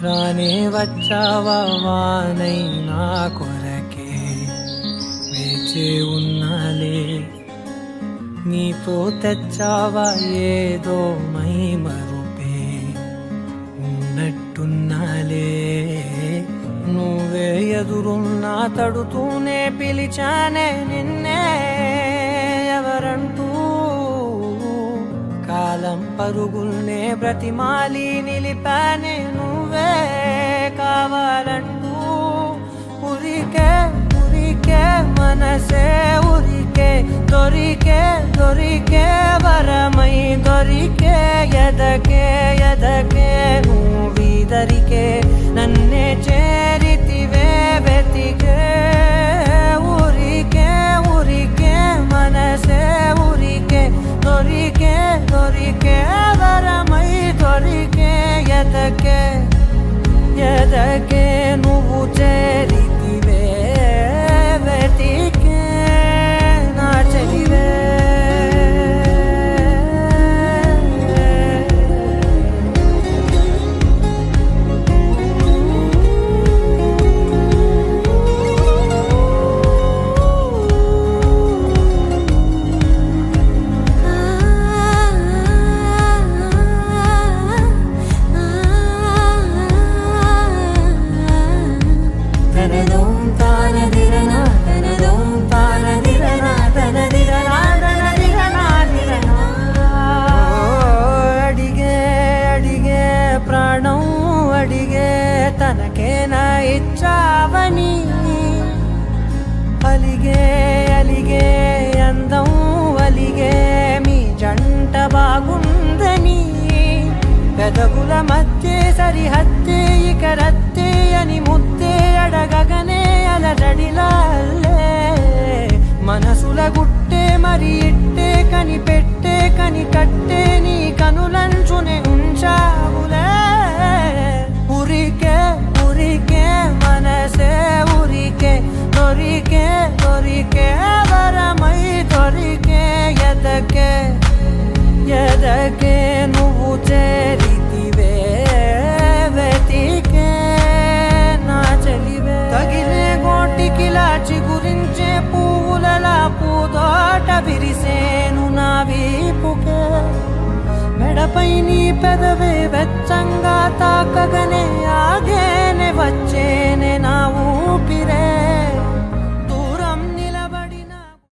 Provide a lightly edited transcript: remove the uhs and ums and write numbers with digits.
రానే వచ్చావా వానై నా కొరకే వేచి ఉన్నాలే నీతో తెచ్చావా ఏదో మై మరుపే ఉన్నట్టున్నాలే నువ్వే ఎదురున్నా తడుతూనే పిలిచానే నిన్నే ఎవరంటూ కాలం పరుగుల్నే బ్రతిమాలి నిలిపానే నువ్వే కావాలంటూ ఉరికే ఉరికే మనసే ఉరికే దొరికే దొరికే వరమై దొరికే ఎదకే ఎదకే నువ్విదరికే నన్నే చేరితివే వెతికే ఉరికే ఉరికే మనసే ఉరికే దొరికే దొరికే వరమై దొరికే ఎదకే ఎదకే నువ్వు చేరితివే వెతికే నా చెలివే ప్రాణం అడిగే తనకేనా ఇచ్చావని అలిగే అలిగే అందం అలిగే మీ జంట బాగుందని పెదవుల మధ్య సరిహద్దే ఇక రద్దే అని ముద్దే అడగగనే అలజడిలాల్లే మనసుల గుట్టే మరి ఇట్టే కనిపెట్టే కని కట్టే నీ కనులంచునే ఉంచావులే ఉరికే ఉరికే మనసే ఉరికే దొరికే దొరికే వరమై దొరికే ఎదకే ఎదకే నువ్వు చేరితివే వెతికే నా చెలివే తగిలే గోటికిలా చిగురించే పువ్వులలా పూదోట విరిసేను నా వీపుకే మెడపై నీ పెదవే వెచ్చంగా తాకగనే ఆగేనే వచ్చేనే నా ఊపిరే